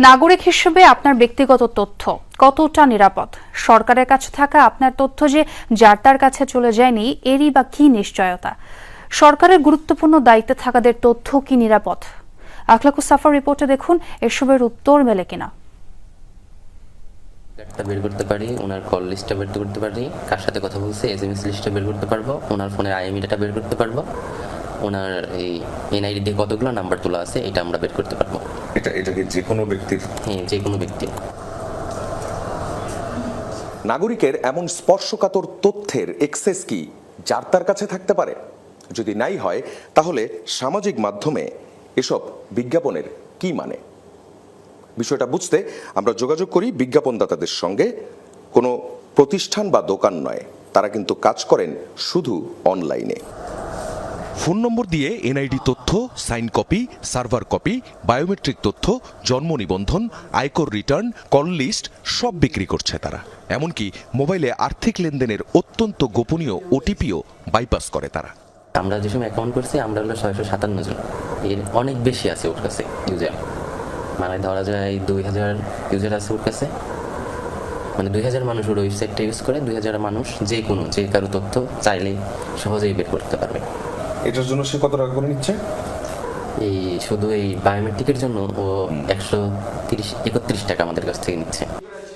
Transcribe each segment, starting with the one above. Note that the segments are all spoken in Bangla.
নাগরিক হিসেবে আপনার ব্যক্তিগত তথ্য কতটা নিরাপদ? সরকারের কাছে থাকা আপনার তথ্য যে যার তার কাছে চলে যায়নি, এরই বা কি নিশ্চয়তা? সরকারের গুরুত্বপূর্ণ দায়িত্বে থাকাদের তথ্য কি নিরাপদ? আখলাকুস সাফার রিপোর্টে দেখুন এসবের উত্তর মেলে কিনা। বের করতে পারি, ওনার কল লিস্টটা বের করতে পারি, কার সাথে কথা বলছে এসএমএস লিস্টটা বের করতে পারবো, ওনার ফোনের আইএমই ডাটা বের করতে পারবো, ওনার এই এনআইডি দিয়ে কতগুলো নাম্বার তোলা আছে এটা আমরা বের করতে পারবো। এটা কি যে কোনো ব্যক্তির? হ্যাঁ, যে কোনো ব্যক্তি। নাগরিকের এমন স্পর্শকাতর তথ্যের এক্সেস কি যার তার কাছে থাকতে পারে? যদি নাই হয়, তাহলে সামাজিক মাধ্যমে এসব বিজ্ঞাপনের কি মানে? বিষয়টা বুঝতে আমরা যোগাযোগ করি বিজ্ঞাপনদাতাদের সঙ্গে। কোনো প্রতিষ্ঠান বা দোকান নয়, তারা কিন্তু কাজ করেন শুধু অনলাইনে। ফোন নম্বর দিয়ে এনআইডি তথ্য, sign copy, server copy, biometric তথ্য, জন্ম নিবন্ধন, আয়কর রিটার্ন, কল লিস্ট সব বিক্রি করছে তারা। এমনকি মোবাইলে আর্থিক লেনদেনের অত্যন্ত গোপনীয় ওটিপিও বাইপাস করে তারা। আমরা যে সময় অ্যাকাউন্ট করছি আমরা হলো 657 জন, এর অনেক বেশি আছে ওর কাছে ইউজার। মানে ধরা যায় 2000 ইউজার আছে ওর কাছে, মানে 2000 মানুষ ওর ওয়েবসাইটটা ইউজ করে। 2000 মানুষ যে কারো তথ্য চাইলেই সহজেই বের করতে পারবে। এটার জন্য সে কত টাকা করে নিচ্ছে? এই শুধু এই বায়োমেট্রিকের জন্য ও 131 টাকা আমাদের কাছ থেকে নিচ্ছে।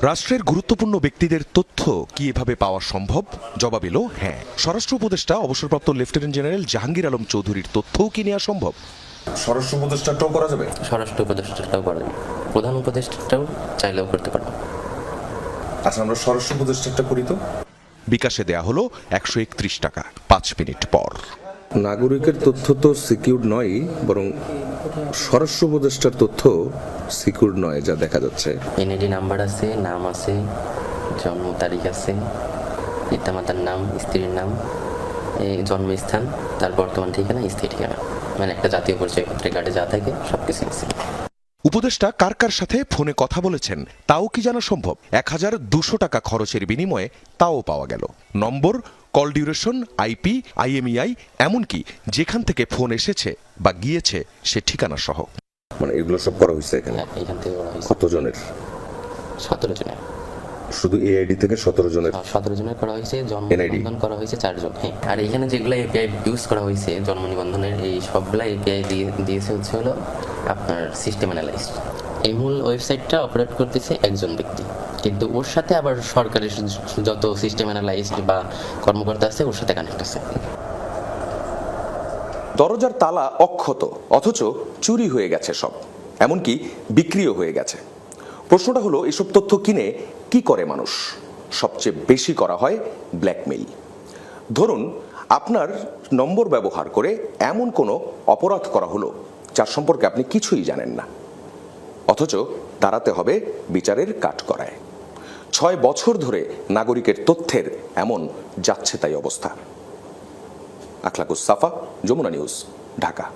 রাষ্ট্রের গুরুত্বপূর্ণ ব্যক্তিদের তথ্য কি এভাবে পাওয়া সম্ভব? জবাব এলো হ্যাঁ। স্বরাষ্ট্র উপদেষ্টা অবসরপ্রাপ্ত লেফটেন্যান্ট জেনারেল জাহাঙ্গীর আলম চৌধুরীর তথ্যও কি নেওয়া সম্ভব? স্বরাষ্ট্র উপদেষ্টাটাও করা যাবে? স্বরাষ্ট্র উপদেষ্টাটাও করা যাবে, প্রধান উপদেষ্টাটাও চাইলেও করতে পারবো। আচ্ছা, আমরা স্বরাষ্ট্র উপদেষ্টাটা করি তো। বিকাশে দেয়া হলো 131 টাকা। 5 মিনিট পর নাগরিকের তথ্য তো সিকিউর নয়, বরং স্বরাষ্ট্র উপদেষ্টার তথ্য সিকিউর নয় যা দেখা যাচ্ছে। এনআইডি নাম্বার আছে, নাম আছে, জন্ম তারিখ আছে, পিতামাতার নাম, স্ত্রীর নাম, জন্মস্থান, তার বর্তমান ঠিকানা, স্থায়ী ঠিকানা, মানে একটা জাতীয় পরিচয়পত্রের কার্ডে যা থাকে সবকিছু আছে। উপদেষ্টা কার কার সাথে ফোনে কথা বলেছেন তাও কি জানা সম্ভব? 1200 টাকা খরচের বিনিময়ে তাও পাওয়া গেল। নম্বর, কল ডিউরেশন, আইপি, আইএমইআই, এমনকি যেখান থেকে ফোন এসেছে বা গিয়েছে সে ঠিকানা সহ। মানে এগুলো সব করা হয়েছে এখানে? এখান থেকে করা হয়েছে। কতজনের? 17 জনের। শুধু এআইডি থেকে 17 জনের? 17 জনের করা হয়েছে। জন্ম নিবন্ধন করা হয়েছে 4 জন। হ্যাঁ, আর এখানে যেগুলো এপিআই ইউজ করা হয়েছে জন্ম নিবন্ধনের, এই সবগুলা এপিআই দিয়েছে হলো আপনার সিস্টেম অ্যানালাইস্ট। এই মূল ওয়েবসাইটটা অপারেট করতেছে একজন ব্যক্তি, কিন্তু ওর সাথে আবার সরকারের যত সিস্টেম অ্যানালাইস্ট বা কর্মকর্তা আছে ওর সাথে কানেক্ট আছে। দরজার তালা অক্ষত, অথচ চুরি হয়ে গেছে সব, এমনকি বিক্রিও হয়ে গেছে। প্রশ্নটা হলো, এসব তথ্য কিনে কি করে মানুষ? সবচেয়ে বেশি করা হয় ব্ল্যাকমেইল। ধরুন আপনার নম্বর ব্যবহার করে এমন কোনো অপরাধ করা হলো যার সম্পর্কে আপনি কিছুই জানেন না, অথচ দাঁড়াতে হবে বিচারের কাঠগড়ায়। 6 বছর ধরে নাগরিকের তথ্যের এমন যাচ্ছে তাই অবস্থা। আখলাকুস সাফা, যমুনা নিউজ, ঢাকা।